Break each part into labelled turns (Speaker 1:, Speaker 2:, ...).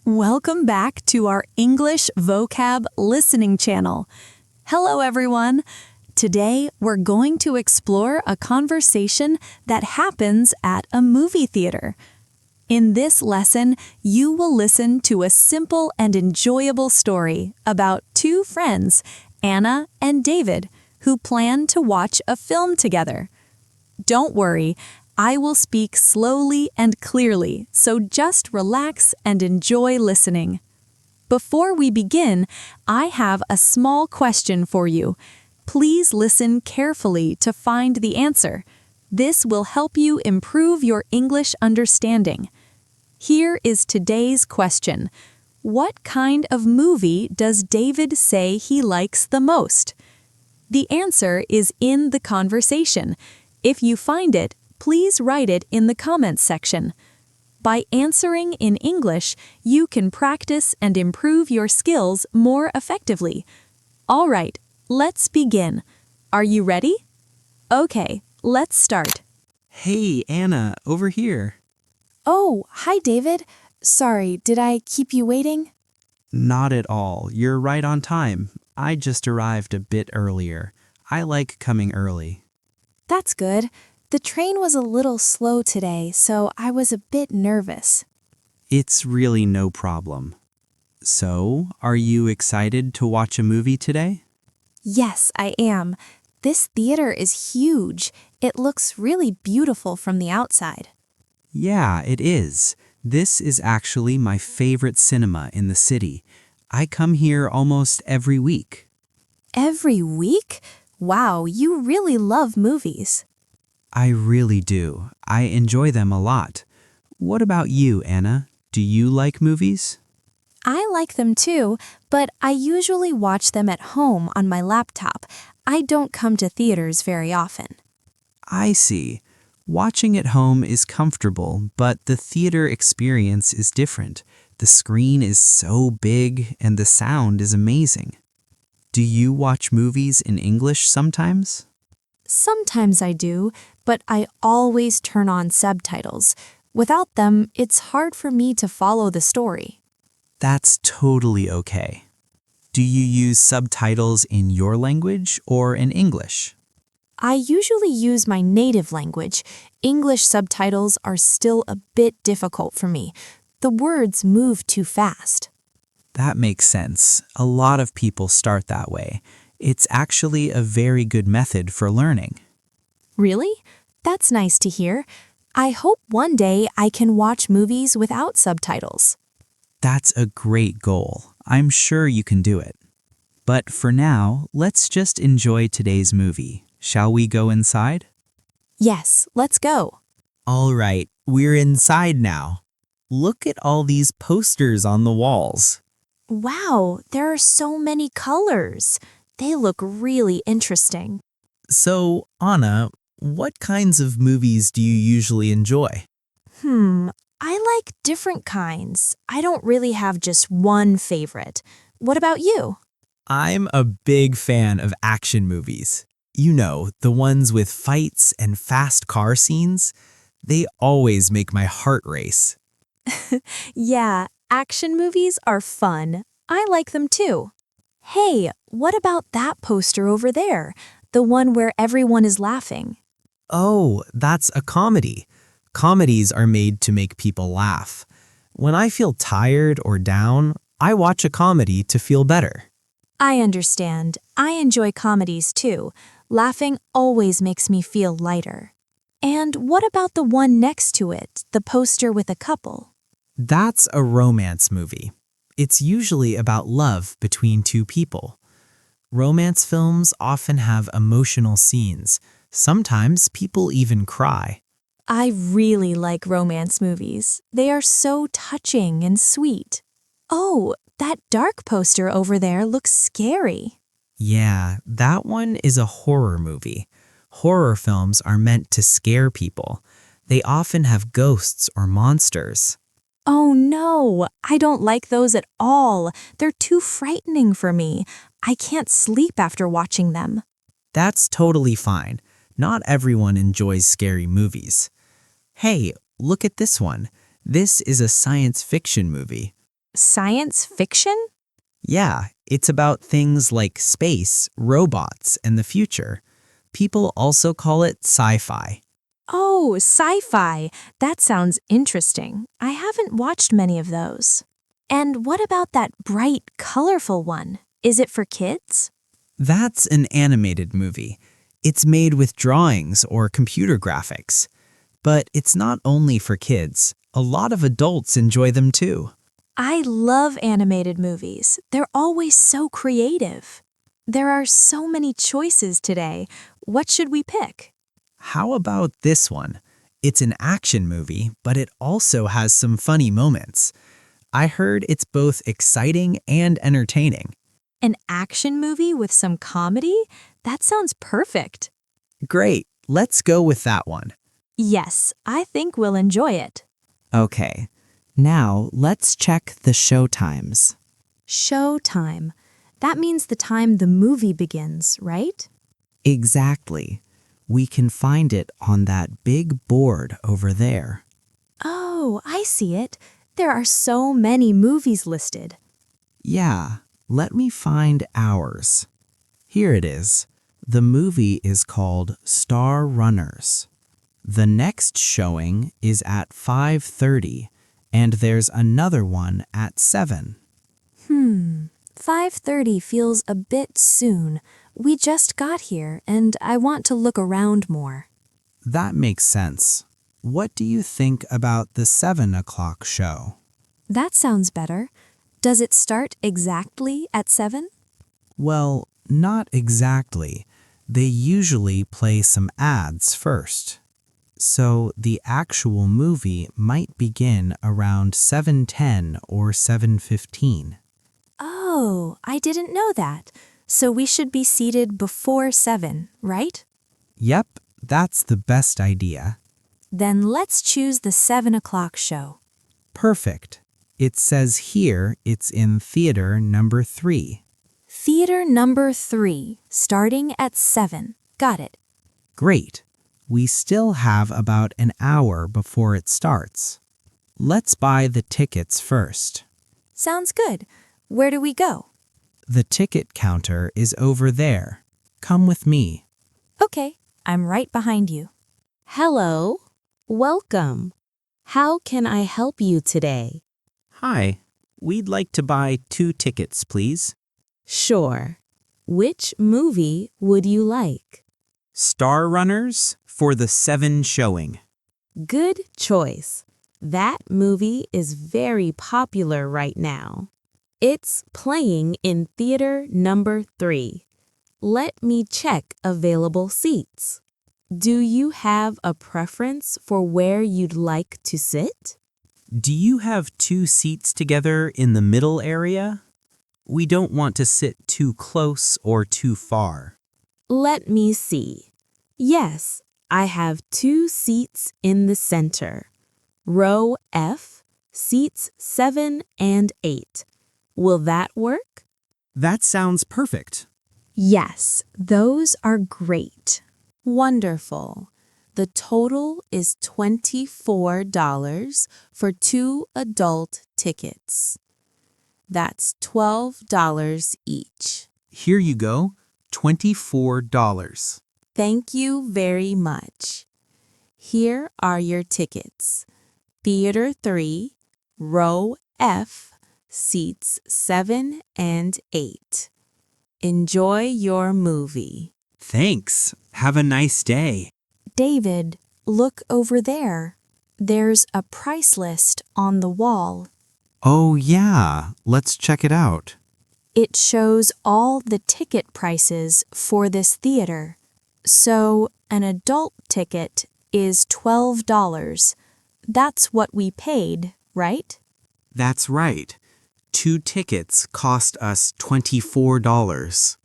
Speaker 1: Welcome back to our English Vocab listening channel. Hello, everyone. Today, we're going to explore a conversation that happens at a movie theater. In this lesson, you will listen to a simple and enjoyable story about two friends, Anna and David, who plan to watch a film together. Don't worry, I will speak slowly and clearly, so just relax and enjoy listening. Before we begin, I have a small question for you. Please listen carefully to find the answer. This will help you improve your English understanding. Here is today's question. What kind of movie does David say he likes the most? The answer is in the conversation. If you find it, please write it in the comments section. By answering in English, you can practice and improve your skills more effectively. All right, let's begin. Are you ready? Okay, let's start.
Speaker 2: Hey, Anna, over here.
Speaker 1: Oh, hi, David. Sorry, did I keep you waiting?
Speaker 2: Not at all. You're right on time. I just arrived a bit earlier. I like coming early.
Speaker 3: That's good. The train was a little slow today, so I was a bit nervous.
Speaker 2: It's really no problem. So, are you excited to watch a movie today?
Speaker 3: Yes, I am. This theater is huge. It looks really beautiful from the outside.
Speaker 2: Yeah, it is. This is actually my favorite cinema in the city. I come here almost every week.
Speaker 3: Every week? Wow, you really love movies.
Speaker 2: I really do. I enjoy them a lot. What about you, Anna? Do you like movies?
Speaker 3: I like them too, but I usually watch them at home on my laptop. I don't come to theaters very often.
Speaker 2: I see. Watching at home is comfortable, but the theater experience is different. The screen is so big and the sound is amazing. Do you watch movies in English sometimes?
Speaker 3: Sometimes I do, but I always turn on subtitles. Without them, it's hard for me to follow the story.
Speaker 2: That's totally okay. Do you use subtitles in your language or in English?
Speaker 3: I usually use my native language. English subtitles are still a bit difficult for me. The words move too fast.
Speaker 2: That makes sense. A lot of people start that way. It's actually a very good method for learning.
Speaker 3: Really? That's nice to hear. I hope one day I can watch movies without subtitles.
Speaker 2: That's a great goal. I'm sure you can do it. But for now, let's just enjoy today's movie. Shall we go inside?
Speaker 3: Yes, let's go.
Speaker 4: All right, we're inside now. Look at all these posters on the walls.
Speaker 3: Wow, there are so many colors. They look really interesting.
Speaker 4: So, Anna, what kinds of movies do you usually enjoy?
Speaker 3: I like different kinds. I don't really have just one favorite. What about you?
Speaker 4: I'm a big fan of action movies. You know, the ones with fights and fast car scenes. They always make my heart race.
Speaker 3: Yeah, action movies are fun. I like them too. Hey, what about that poster over there? The one where everyone is laughing.
Speaker 4: Oh, that's a comedy. Comedies are made to make people laugh. When I feel tired or down, I watch a comedy to feel better.
Speaker 3: I understand. I enjoy comedies too. Laughing always makes me feel lighter. And what about the one next to it, the poster with a couple?
Speaker 4: That's a romance movie. It's usually about love between two people. Romance films often have emotional scenes. Sometimes people even cry.
Speaker 3: I really like romance movies. They are so touching and sweet. Oh, that dark poster over there looks scary.
Speaker 4: Yeah, that one is a horror movie. Horror films are meant to scare people. They often have ghosts or monsters.
Speaker 3: Oh no, I don't like those at all. They're too frightening for me. I can't sleep after watching them.
Speaker 4: That's totally fine. Not everyone enjoys scary movies. Hey, look at this one. This is a science fiction movie.
Speaker 3: Science fiction?
Speaker 4: Yeah, it's about things like space, robots, and the future. People also call it sci-fi.
Speaker 3: Oh, sci-fi. That sounds interesting. I haven't watched many of those. And what about that bright, colorful one? Is it for kids?
Speaker 4: That's an animated movie. It's made with drawings or computer graphics. But it's not only for kids. A lot of adults enjoy them too.
Speaker 3: I love animated movies. They're always so creative. There are so many choices today. What should we pick?
Speaker 4: How about this one? It's an action movie, but it also has some funny moments. I heard it's both exciting and entertaining.
Speaker 3: An action movie with some comedy? That sounds perfect.
Speaker 4: Great, let's go with that one.
Speaker 3: Yes, I think we'll enjoy it.
Speaker 2: Okay, now let's check the showtimes.
Speaker 3: Showtime. That means the time the movie begins, right?
Speaker 2: Exactly. We can find it on that big board over there.
Speaker 3: Oh, I see it. There are so many movies listed.
Speaker 2: Yeah, let me find ours. Here it is. The movie is called Star Runners. The next showing is at 5:30, and there's another one at 7.
Speaker 3: 5:30 feels a bit soon. We just got here, and I want to look around more.
Speaker 2: That makes sense. What do you think about the 7 o'clock show?
Speaker 3: That sounds better. Does it start exactly at 7?
Speaker 2: Well, not exactly. They usually play some ads first. So the actual movie might begin around 7:10 or 7:15.
Speaker 3: Oh, I didn't know that. So we should be seated before 7, right?
Speaker 2: Yep, that's the best idea.
Speaker 3: Then let's choose the 7 o'clock show.
Speaker 2: Perfect. It says here it's in theater number 3.
Speaker 3: Theater number 3, starting at 7. Got it.
Speaker 2: Great. We still have about an hour before it starts. Let's buy the tickets first.
Speaker 3: Sounds good. Where do we go?
Speaker 2: The ticket counter is over there. Come with me.
Speaker 3: Okay, I'm right behind you.
Speaker 5: Hello. Welcome. How can I help you today?
Speaker 4: Hi, we'd like to buy 2 tickets, please.
Speaker 5: Sure. Which movie would you like?
Speaker 4: Star Runners for the 7 showing.
Speaker 5: Good choice. That movie is very popular right now. It's playing in theater number 3. Let me check available seats. Do you have a preference for where you'd like to sit?
Speaker 4: Do you have 2 seats together in the middle area? We don't want to sit too close or too far.
Speaker 5: Let me see. Yes, I have 2 seats in the center. Row F, seats 7 and 8. Will that work?
Speaker 4: That sounds perfect.
Speaker 3: Yes, those are great.
Speaker 5: Wonderful. The total is $24 for 2 adult tickets. That's $12 each.
Speaker 4: Here you go, $24.
Speaker 5: Thank you very much. Here are your tickets. Theater 3, Row F, seats 7 and 8. Enjoy your movie.
Speaker 4: Thanks. Have a nice day.
Speaker 3: David, look over there. There's a price list on the wall.
Speaker 2: Oh yeah, let's check it out.
Speaker 3: It shows all the ticket prices for this theater. So an adult ticket is $12. That's what we paid, right?
Speaker 4: That's right. 2 tickets cost us $24.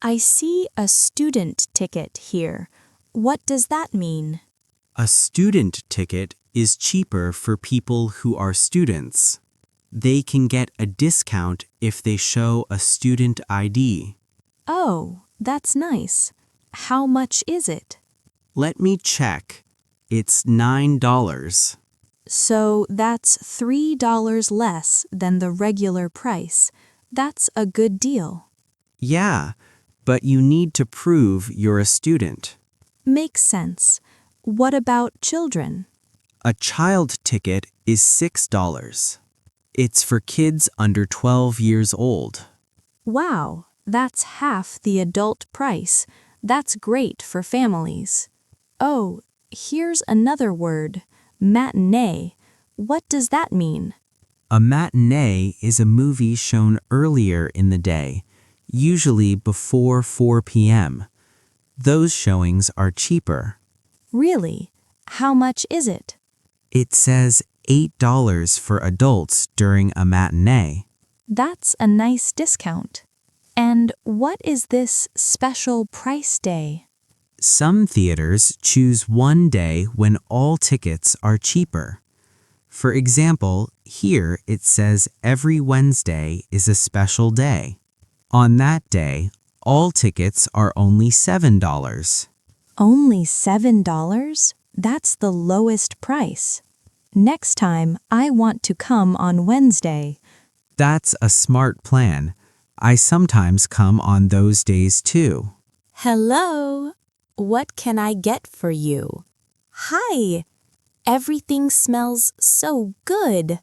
Speaker 3: I see a student ticket here. What does that mean?
Speaker 4: A student ticket is cheaper for people who are students. They can get a discount if they show a student ID.
Speaker 3: Oh, that's nice. How much is it?
Speaker 4: Let me check. It's $9.
Speaker 3: So that's $3 less than the regular price. That's a good deal.
Speaker 2: Yeah, but you need to prove you're a student.
Speaker 3: Makes sense. What about children?
Speaker 2: A child ticket is $6. It's for kids under 12 years old.
Speaker 3: Wow, that's half the adult price. That's great for families. Oh, here's another word. Matinee. What does that mean?
Speaker 2: A matinee is a movie shown earlier in the day, usually before 4 p.m. Those showings are cheaper.
Speaker 3: Really? How much is it?
Speaker 2: It says $8 for adults during a matinee.
Speaker 3: That's a nice discount. And what is this special price day?
Speaker 2: Some theaters choose one day when all tickets are cheaper. For example, here it says every Wednesday is a special day. On that day, all tickets are only $7.
Speaker 3: Only $7? That's the lowest price. Next time, I want to come on Wednesday.
Speaker 2: That's a smart plan. I sometimes come on those days too.
Speaker 5: Hello. What can I get for you? Hi. Everything smells so good.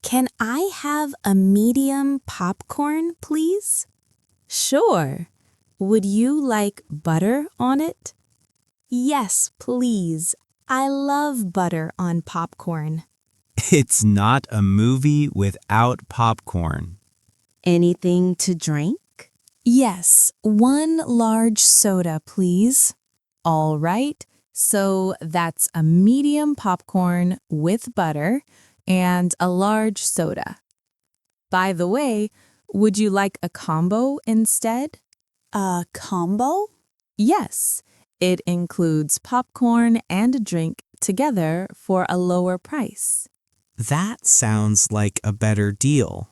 Speaker 5: Can I have a medium popcorn, please? Sure. Would you like butter on it? Yes, please. I love butter on popcorn.
Speaker 4: It's not a movie without popcorn.
Speaker 5: Anything to drink?
Speaker 1: Yes, one large soda, please. All right, so that's a medium popcorn with butter and a large soda. By the way, would you like a combo instead?
Speaker 3: A combo?
Speaker 1: Yes, it includes popcorn and a drink together for a lower price.
Speaker 2: That sounds like a better deal.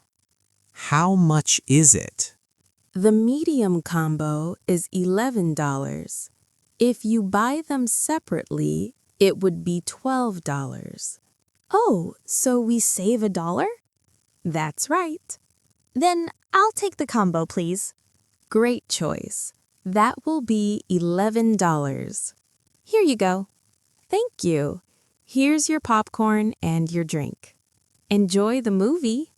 Speaker 2: How much is it?
Speaker 5: The medium combo is $11. If you buy them separately, it would be $12.
Speaker 3: Oh, so we save $1?
Speaker 5: That's right.
Speaker 3: Then I'll take the combo, please.
Speaker 5: Great choice. That will be $11.
Speaker 3: Here you go.
Speaker 5: Thank you. Here's your popcorn and your drink. Enjoy the movie.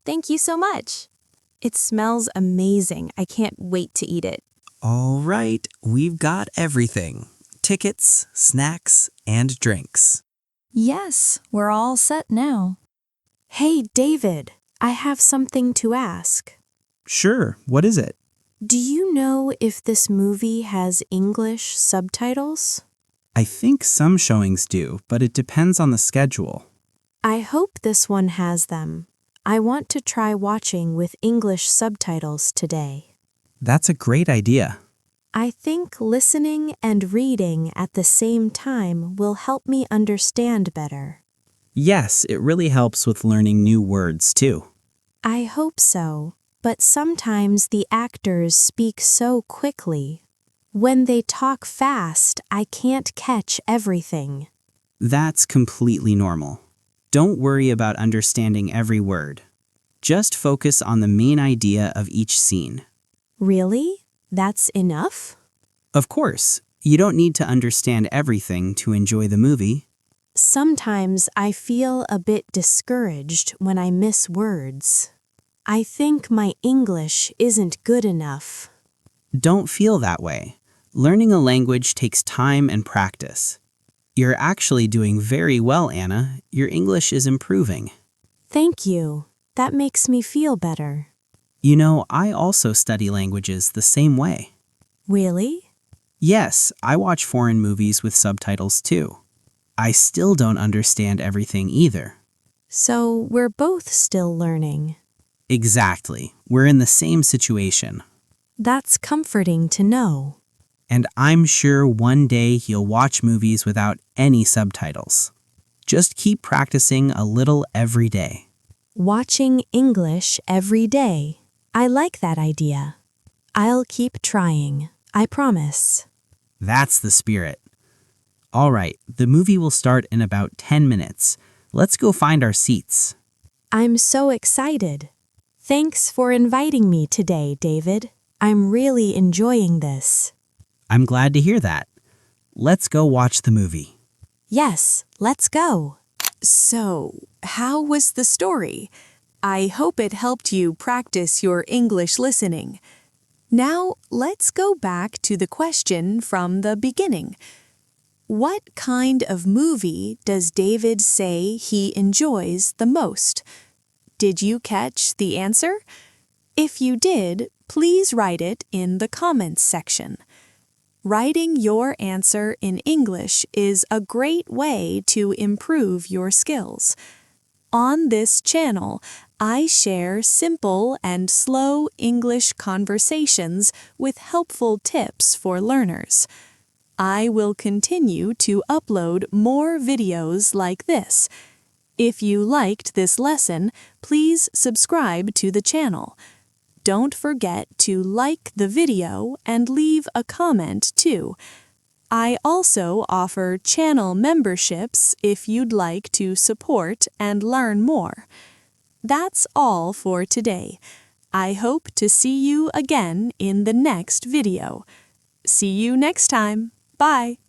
Speaker 3: Thank you so much. It smells amazing. I can't wait to eat it.
Speaker 2: All right, we've got everything. Tickets, snacks, and drinks.
Speaker 1: Yes, we're all set now.
Speaker 3: Hey, David, I have something to ask.
Speaker 2: Sure, what is it?
Speaker 3: Do you know if this movie has English subtitles?
Speaker 2: I think some showings do, but it depends on the schedule.
Speaker 3: I hope this one has them. I want to try watching with English subtitles today.
Speaker 2: That's a great idea.
Speaker 3: I think listening and reading at the same time will help me understand better.
Speaker 2: Yes, it really helps with learning new words too.
Speaker 3: I hope so, but sometimes the actors speak so quickly. When they talk fast, I can't catch everything.
Speaker 2: That's completely normal. Don't worry about understanding every word. Just focus on the main idea of each scene.
Speaker 3: Really? That's enough?
Speaker 2: Of course, you don't need to understand everything to enjoy the movie.
Speaker 3: Sometimes I feel a bit discouraged when I miss words. I think my English isn't good enough.
Speaker 2: Don't feel that way. Learning a language takes time and practice. You're actually doing very well, Anna. Your English is improving.
Speaker 3: Thank you. That makes me feel better.
Speaker 2: You know, I also study languages the same way.
Speaker 3: Really?
Speaker 2: Yes, I watch foreign movies with subtitles too. I still don't understand everything either.
Speaker 3: So we're both still learning.
Speaker 2: Exactly. We're in the same situation.
Speaker 3: That's comforting to know.
Speaker 2: And I'm sure one day you'll watch movies without any subtitles. Just keep practicing a little every day.
Speaker 3: Watching English every day. I like that idea. I'll keep trying. I promise.
Speaker 2: That's the spirit. All right, the movie will start in about 10 minutes. Let's go find our seats.
Speaker 3: I'm so excited. Thanks for inviting me today, David. I'm really enjoying this.
Speaker 2: I'm glad to hear that. Let's go watch the movie.
Speaker 3: Yes, let's go.
Speaker 1: So, how was the story? I hope it helped you practice your English listening. Now, let's go back to the question from the beginning. What kind of movie does David say he enjoys the most? Did you catch the answer? If you did, please write it in the comments section. Writing your answer in English is a great way to improve your skills. On this channel, I share simple and slow English conversations with helpful tips for learners. I will continue to upload more videos like this. If you liked this lesson, please subscribe to the channel. Don't forget to like the video and leave a comment too. I also offer channel memberships if you'd like to support and learn more. That's all for today. I hope to see you again in the next video. See you next time. Bye.